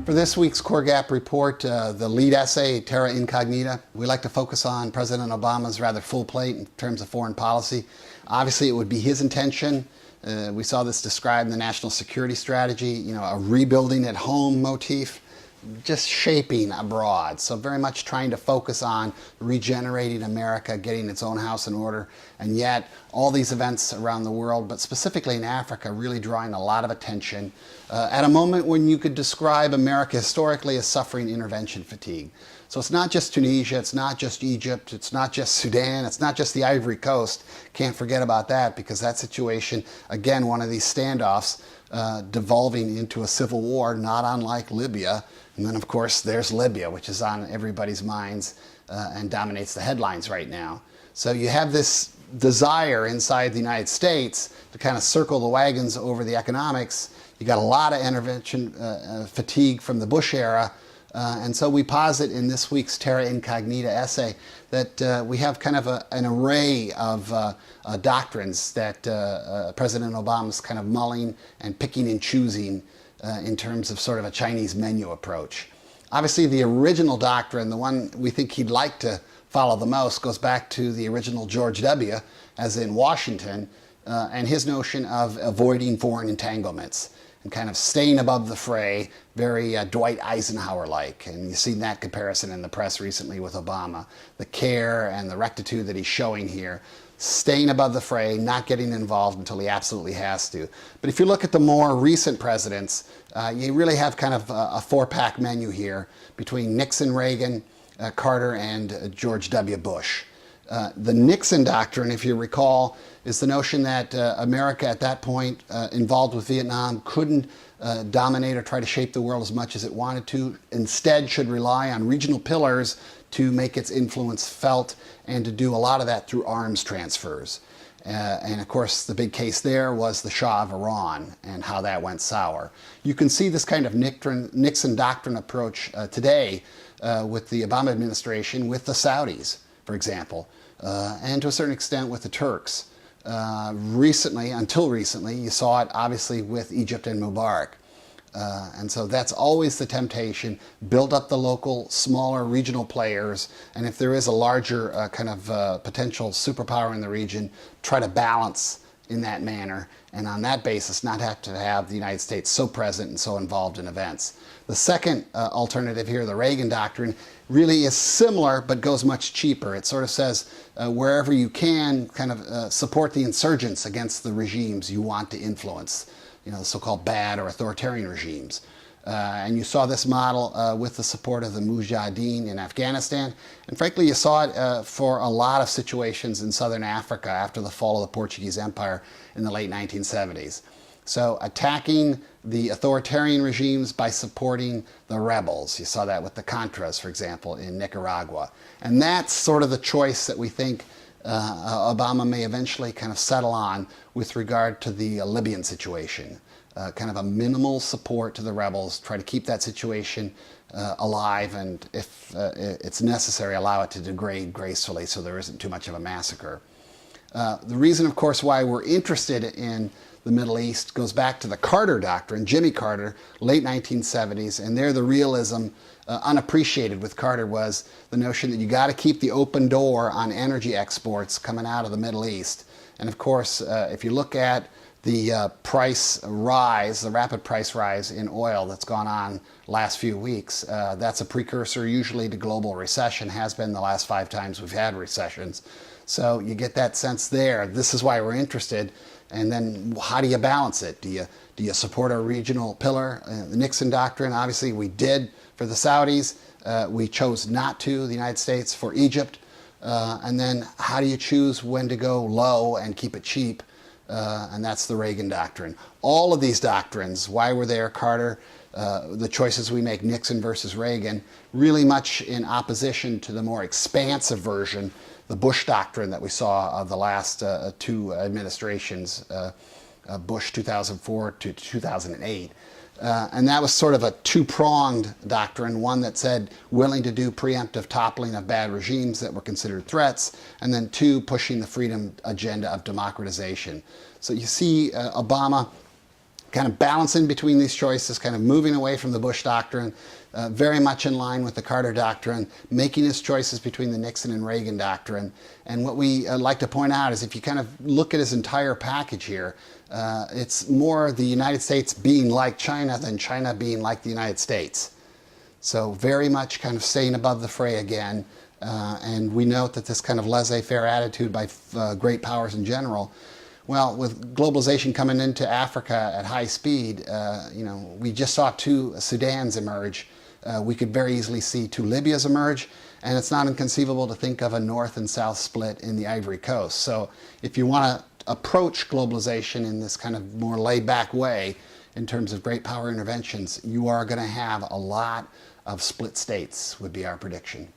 For this week's Core Gap report, the lead essay, Terra Incognita, we like to focus on President Obama's rather full plate in terms of foreign policy. Obviously, it would be his intention. We saw this described in the national security strategy, a rebuilding at home motif, just shaping abroad. So very much trying to focus on regenerating America, getting its own house in order, and yet all these events around the world, but specifically in Africa, really drawing a lot of attention at a moment when you could describe America historically as suffering intervention fatigue. So it's not just Tunisia, it's not just Egypt, it's not just Sudan, it's not just the Ivory Coast. Can't forget about that, because that situation, again, one of these standoffs devolving into a civil war, not unlike Libya. And then, of course, there's Libya, which is on everybody's minds and dominates the headlines right now. So you have this desire inside the United States to kind of circle the wagons over the economics. You got a lot of intervention fatigue from the Bush era. And so we posit in this week's Terra Incognita essay that we have kind of an array of doctrines that President Obama's kind of mulling and picking and choosing in terms of sort of a Chinese menu approach. Obviously, the original doctrine, the one we think he'd like to follow the most, goes back to the original George W., as in Washington, and his notion of avoiding foreign entanglements and kind of staying above the fray, very Dwight Eisenhower-like. And you've seen that comparison in the press recently with Obama. The care and the rectitude that he's showing here, staying above the fray, not getting involved until he absolutely has to. But if you look at the more recent presidents, you really have kind of a four-pack menu here between Nixon, Reagan, Carter, and George W. Bush. The Nixon doctrine, if you recall, is the notion that America at that point, involved with Vietnam, couldn't dominate or try to shape the world as much as it wanted to. Instead, should rely on regional pillars to make its influence felt, and to do a lot of that through arms transfers. And of course, the big case there was the Shah of Iran and how that went sour. You can see this kind of Nixon doctrine approach today with the Obama administration, with the Saudis, for example, and to a certain extent with the Turks. Until recently, you saw it obviously with Egypt and Mubarak. And so that's always the temptation: build up the local, smaller regional players, and if there is a larger kind of potential superpower in the region, try to balance in that manner, and on that basis not have to have the United States so present and so involved in events. The second alternative here, the Reagan doctrine, really is similar but goes much cheaper. It sort of says wherever you can, kind of support the insurgents against the regimes you want to influence, the so-called bad or authoritarian regimes. And you saw this model with the support of the Mujahideen in Afghanistan. And frankly, you saw it for a lot of situations in southern Africa after the fall of the Portuguese Empire in the late 1970s. So attacking the authoritarian regimes by supporting the rebels. You saw that with the Contras, for example, in Nicaragua. And that's sort of the choice that we think Obama may eventually kind of settle on with regard to the Libyan situation. Kind of a minimal support to the rebels, try to keep that situation alive, and if it's necessary, allow it to degrade gracefully so there isn't too much of a massacre. The reason, of course, why we're interested in the Middle East goes back to the Carter doctrine, Jimmy Carter, late 1970s, and there the realism, unappreciated with Carter, was the notion that you got to keep the open door on energy exports coming out of the Middle East. And of course, if you look at the price rise, the rapid price rise in oil that's gone on last few weeks, that's a precursor usually to global recession, has been the last 5 times we've had recessions. So you get that sense there. This is why we're interested. And then how do you balance it? Do you support a regional pillar? The Nixon doctrine, obviously we did for the Saudis. We chose not to, the United States, for Egypt. And then how do you choose when to go low and keep it cheap? And that's the Reagan doctrine. All of these doctrines, why we're there, Carter, the choices we make, Nixon versus Reagan, really much in opposition to the more expansive version, the Bush doctrine that we saw of the last 2 administrations, Bush 2004 to 2008. And that was sort of a 2-pronged doctrine, one that said willing to do preemptive toppling of bad regimes that were considered threats, and then 2, pushing the freedom agenda of democratization. So you see Obama kind of balancing between these choices, kind of moving away from the Bush doctrine, very much in line with the Carter doctrine, making his choices between the Nixon and Reagan doctrine. And what we like to point out is if you kind of look at his entire package here, it's more the United States being like China than China being like the United States. So very much kind of staying above the fray again. And we note that this kind of laissez-faire attitude by great powers in general, well, with globalization coming into Africa at high speed, we just saw 2 Sudans emerge. We could very easily see 2 Libyas emerge, and it's not inconceivable to think of a North and South split in the Ivory Coast. So if you want to approach globalization in this kind of more laid-back way, in terms of great power interventions, you are going to have a lot of split states, would be our prediction.